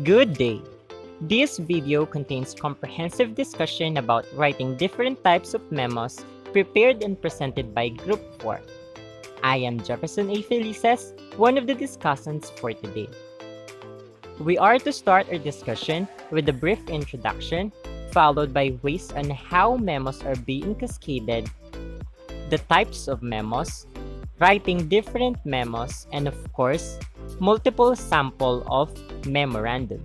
Good day! This video contains comprehensive discussion about writing different types of memos prepared and presented by Group 4. I am Jefferson A. Felices, one of the discussants for today. We are to start our discussion with a brief introduction, followed by ways on how memos are being cascaded, the types of memos, writing different memos, and of course, multiple sample of memorandum.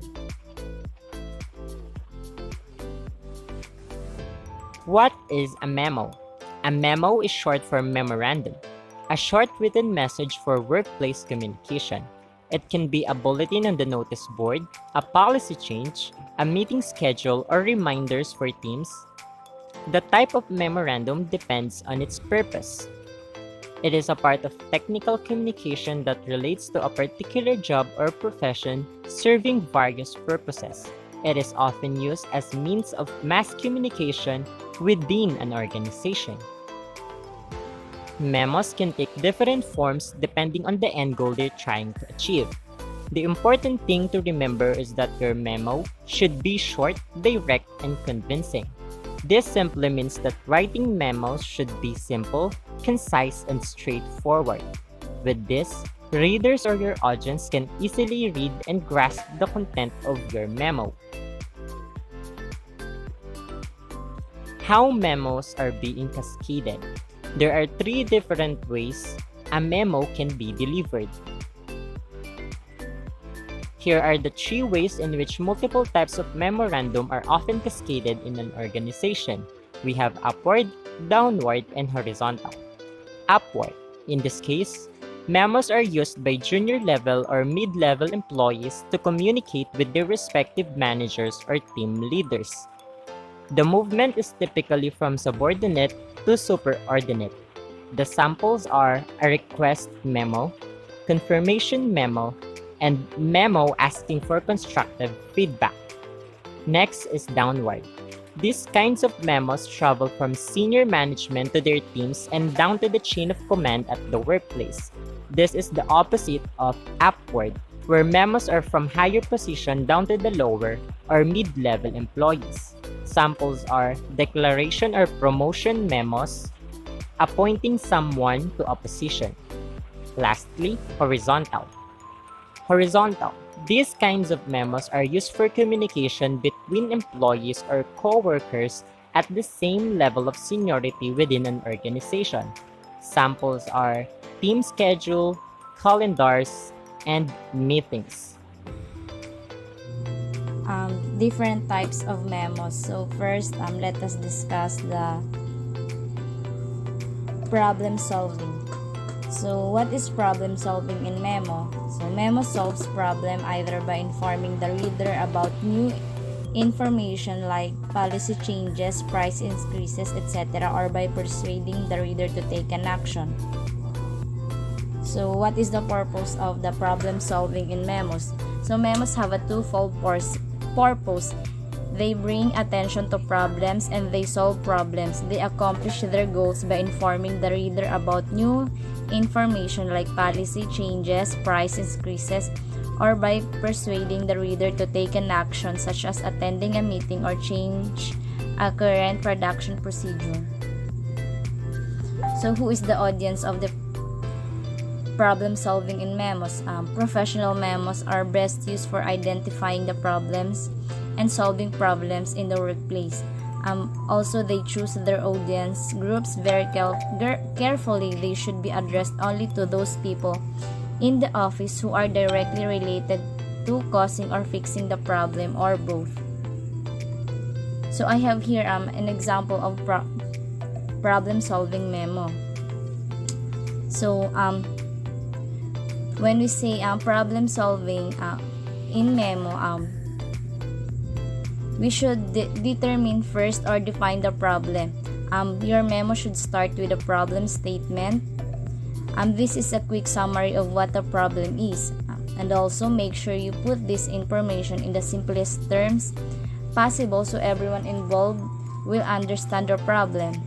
What is a memo? A memo is short for memorandum, a short written message for workplace communication. It can be a bulletin on the notice board, a policy change, a meeting schedule, or reminders for teams. The type of memorandum depends on its purpose. It is a part of technical communication that relates to a particular job or profession serving various purposes. It is often used as means of mass communication within an organization. Memos can take different forms depending on the end goal they're trying to achieve. The important thing to remember is that your memo should be short, direct, and convincing. This simply means that writing memos should be simple, concise, and straightforward. With this, readers or your audience can easily read and grasp the content of your memo. How memos are being cascaded? There are 3 different ways a memo can be delivered. Here are the 3 ways in which multiple types of memorandum are often cascaded in an organization. We have upward, downward, and horizontal. Upward. In this case, memos are used by junior level or mid-level employees to communicate with their respective managers or team leaders. The movement is typically from subordinate to superordinate. The samples are a request memo, confirmation memo, and memo asking for constructive feedback. Next is downward. These kinds of memos travel from senior management to their teams and down to the chain of command at the workplace. This is the opposite of upward, where memos are from higher position down to the lower or mid-level employees. Samples are declaration or promotion memos, appointing someone to a position. Lastly, horizontal. Horizontal. These kinds of memos are used for communication between employees or co-workers at the same level of seniority within an organization. Samples are team schedule, calendars, and meetings. Different types of memos. So first, let us discuss the problem solving. So what is problem solving in memo? So memo solves problem either by informing the reader about new information like policy changes, price increases, etc., or by persuading the reader to take an action. So what is the purpose of the problem solving in memos? So memos have a twofold purpose. They bring attention to problems and they solve problems. They accomplish their goals by informing the reader about new information like policy changes, price increases, or by persuading the reader to take an action such as attending a meeting or change a current production procedure. So who is the audience of the problem solving in memos? Professional memos are best used for identifying the problems and solving problems in the workplace. Also, they choose their audience groups very carefully. They should be addressed only to those people in the office who are directly related to causing or fixing the problem or both. So I have here an example of problem solving memo. So when we say problem solving in memo, we should determine first or define the problem. Your memo should start with a problem statement. This is a quick summary of what the problem is. And also make sure you put this information in the simplest terms possible so everyone involved will understand the problem.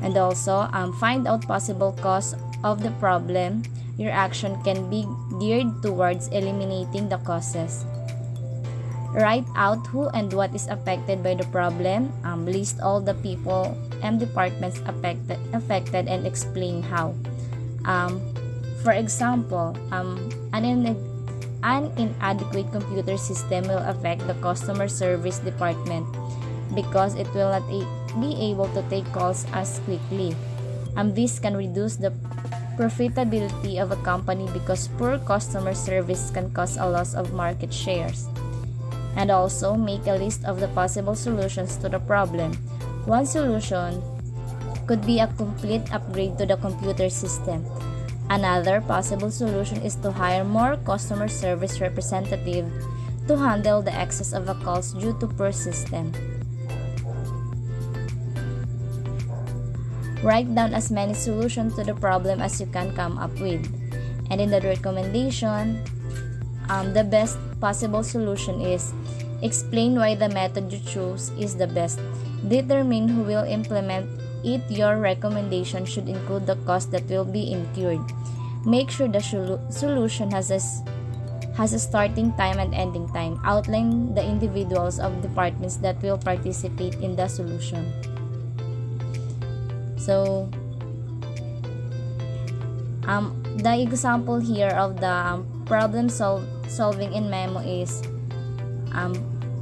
And also find out possible cause of the problem. Your action can be geared towards eliminating the causes. Write out who and what is affected by the problem, list all the people and departments affected and explain how. For example, an inadequate computer system will affect the customer service department because it will not be able to take calls as quickly. This can reduce the profitability of a company because poor customer service can cause a loss of market shares. And also make a list of the possible solutions to the problem. One solution could be a complete upgrade to the computer system. Another possible solution is to hire more customer service representatives to handle the excess of the calls due to poor system. Write down as many solutions to the problem as you can come up with. And in the recommendation, the best possible solution is explain why the method you choose is the best. Determine who will implement it. Your recommendation should include the cost that will be incurred. Make sure the solution has a starting time and ending time. Outline the individuals of departments that will participate in the solution. So, the example here of the problem solving in memo is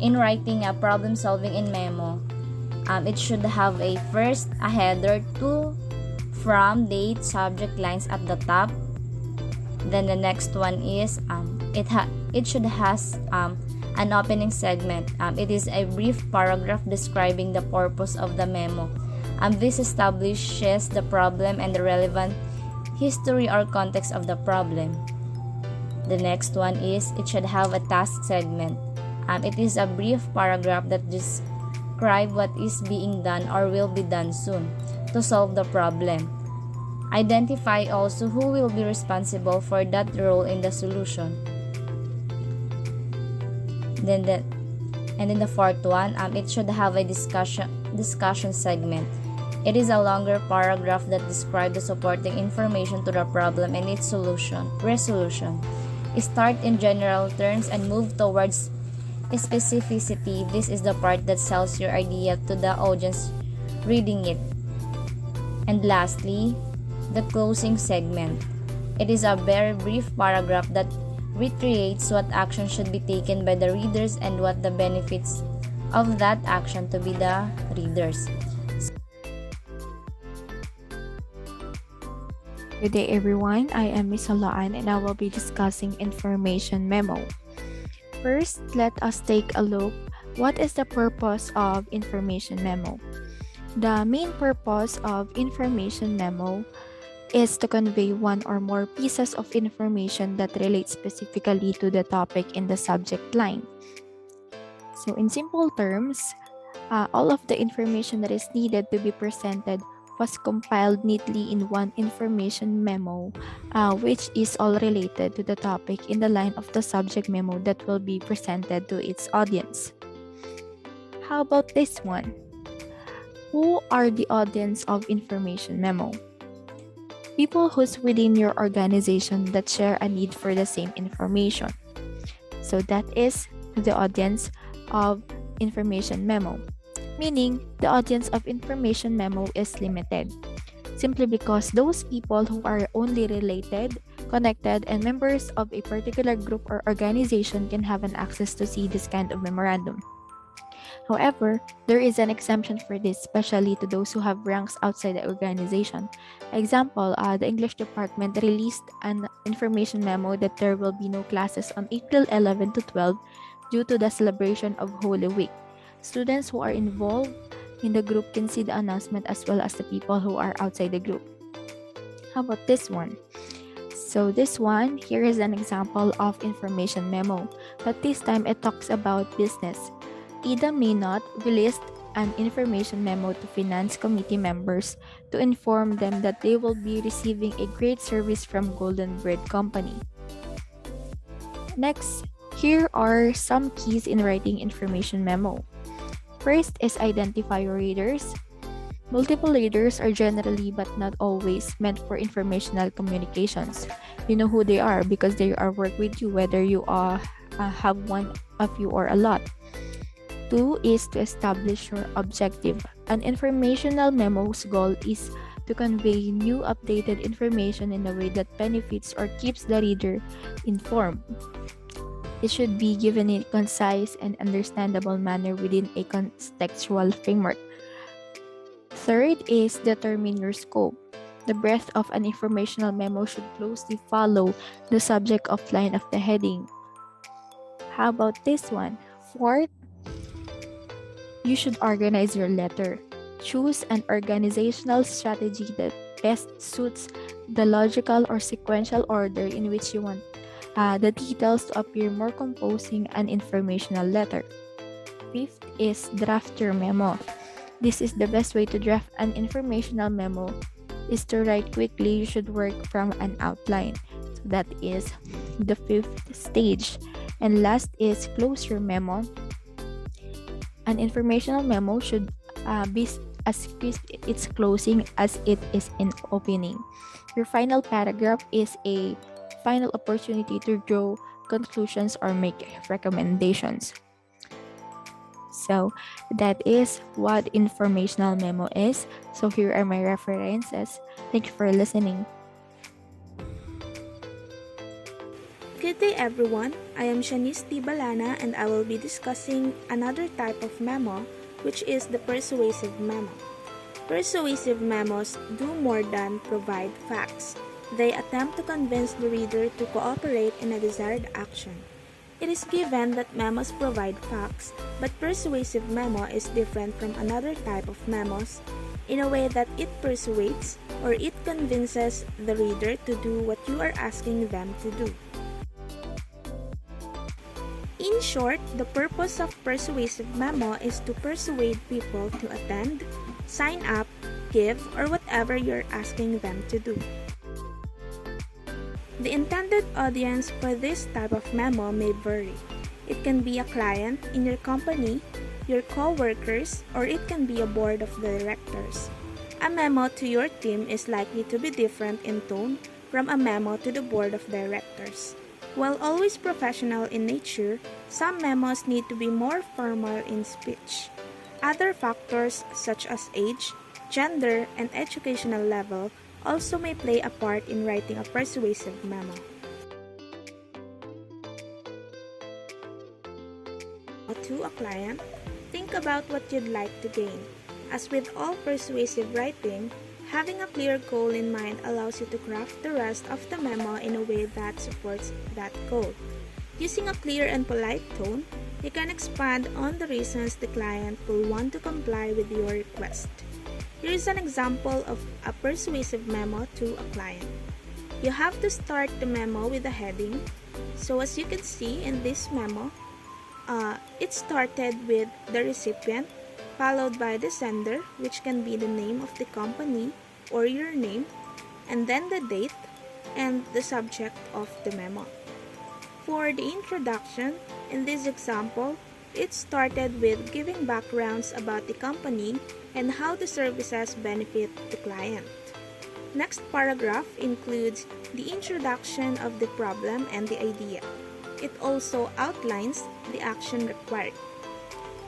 in writing a problem solving in memo, it should have a header, to, from, date, subject lines at the top. Then the next one is it should has an opening segment. It is a brief paragraph describing the purpose of the memo. This establishes the problem and the relevant history or context of the problem. The next one is it should have a task segment. It is a brief paragraph that describes what is being done or will be done soon to solve the problem. Identify also who will be responsible for that role in the solution. Then the fourth one, it should have a discussion segment. It is a longer paragraph that describes the supporting information to the problem and its resolution. Start in general terms and move towards specificity. This is the part that sells your idea to the audience reading it. And lastly, the closing segment. It is a very brief paragraph that reiterates what action should be taken by the readers and what the benefits of that action to be the readers. Good day everyone, I am Miss Halaan and I will be discussing information memo. First, let us take a look what is the purpose of information memo. The main purpose of information memo is to convey one or more pieces of information that relate specifically to the topic in the subject line. So in simple terms, all of the information that is needed to be presented was compiled neatly in one information memo, which is all related to the topic in the line of the subject memo that will be presented to its audience. How about this one? Who are the audience of information memo? People who's within your organization that share a need for the same information. So that is the audience of information memo. Meaning, the audience of information memo is limited, simply because those people who are only related, connected, and members of a particular group or organization can have an access to see this kind of memorandum. However, there is an exemption for this, especially to those who have ranks outside the organization. Example, the English department released an information memo that there will be no classes on April 11 to 12 due to the celebration of Holy Week. Students who are involved in the group can see the announcement as well as the people who are outside the group. How about this one? So this one, here is an example of information memo, but this time it talks about business. IDA may not release an information memo to finance committee members to inform them that they will be receiving a great service from Golden Bread Company. Next, here are some keys in writing information memo. First is identify your readers. Multiple readers are generally but not always meant for informational communications. You know who they are because they are work with you, whether you have one of you or a lot. 2 is to establish your objective. An informational memo's goal is to convey new updated information in a way that benefits or keeps the reader informed. It should be given in a concise and understandable manner within a contextual framework. Third is determine your scope. The breadth of an informational memo should closely follow the subject of line of the heading. How about this one? Fourth, you should organize your letter. Choose an organizational strategy that best suits the logical or sequential order in which you want the details to appear more composing an informational letter. Fifth is draft your memo. This is the best way to draft an informational memo is to write quickly. You should work from an outline. So that is the fifth stage. And last is close your memo. An informational memo should be as crisp its closing as it is in opening. Your final paragraph is a final opportunity to draw conclusions or make recommendations. So that is what informational memo is. So here are my references. Thank you for listening. Good day everyone, I am Shanice Tibalana and I will be discussing another type of memo, which is the persuasive memo. Persuasive memos do more than provide facts. They attempt to convince the reader to cooperate in a desired action. It is given that memos provide facts, but persuasive memo is different from another type of memos in a way that it persuades or it convinces the reader to do what you are asking them to do. In short, the purpose of persuasive memo is to persuade people to attend, sign up, give, or whatever you're asking them to do. The intended audience for this type of memo may vary. It can be a client in your company, your co-workers, or it can be a board of directors. A memo to your team is likely to be different in tone from a memo to the board of directors. While always professional in nature, some memos need to be more formal in speech. Other factors such as age, gender, and educational level also may play a part in writing a persuasive memo. To a client, think about what you'd like to gain. As with all persuasive writing, having a clear goal in mind allows you to craft the rest of the memo in a way that supports that goal. Using a clear and polite tone, you can expand on the reasons the client will want to comply with your request. Here is an example of a persuasive memo to a client. You have to start the memo with a heading. So as you can see in this memo, it started with the recipient, followed by the sender, which can be the name of the company or your name, and then the date and the subject of the memo. For the introduction, in this example, it started with giving backgrounds about the company and how the services benefit the client. Next paragraph includes the introduction of the problem and the idea. It also outlines the action required.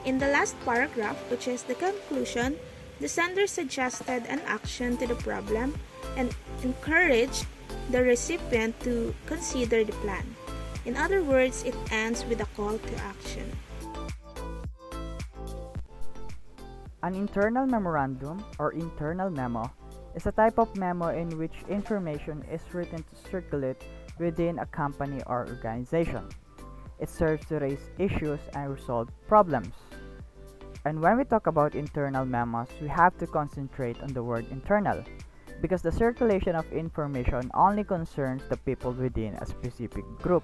In the last paragraph, which is the conclusion, the sender suggested an action to the problem and encouraged the recipient to consider the plan. In other words, it ends with a call to action. An internal memorandum or internal memo is a type of memo in which information is written to circulate within a company or organization. It serves to raise issues and resolve problems. And when we talk about internal memos, we have to concentrate on the word internal because the circulation of information only concerns the people within a specific group.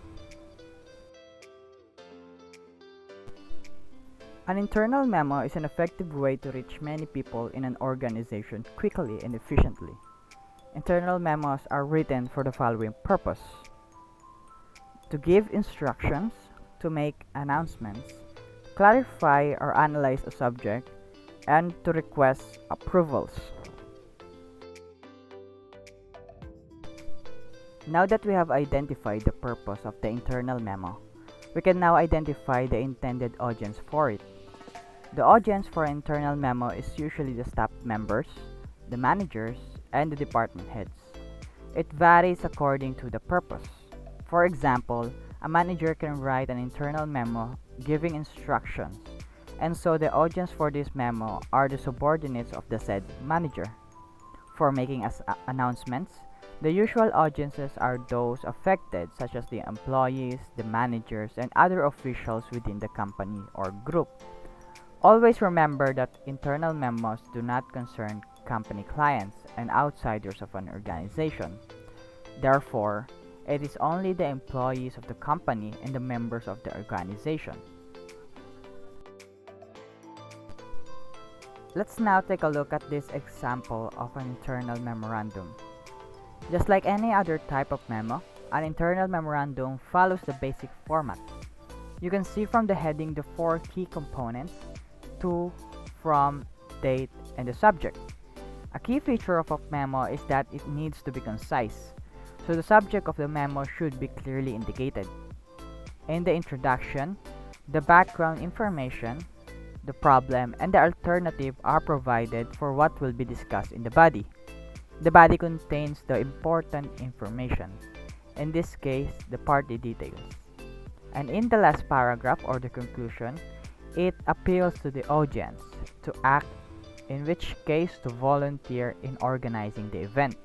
An internal memo is an effective way to reach many people in an organization quickly and efficiently. Internal memos are written for the following purpose: to give instructions, to make announcements, clarify or analyze a subject, and to request approvals. Now that we have identified the purpose of the internal memo, we can now identify the intended audience for it. The audience for an internal memo is usually the staff members, the managers, and the department heads. It varies according to the purpose. For example, a manager can write an internal memo giving instructions, and so the audience for this memo are the subordinates of the said manager. For making announcements, the usual audiences are those affected, such as the employees, the managers, and other officials within the company or group. Always remember that internal memos do not concern company clients and outsiders of an organization. Therefore, it is only the employees of the company and the members of the organization. Let's now take a look at this example of an internal memorandum. Just like any other type of memo, an internal memorandum follows the basic format. You can see from the heading the four key components: to, from, date, and the subject. A key feature of a memo is that it needs to be concise, so the subject of the memo should be clearly indicated. In the introduction, the background information, the problem, and the alternative are provided for what will be discussed in the body. The body contains the important information, in this case, the party details. And in the last paragraph or the conclusion, it appeals to the audience to act, in which case to volunteer in organizing the event.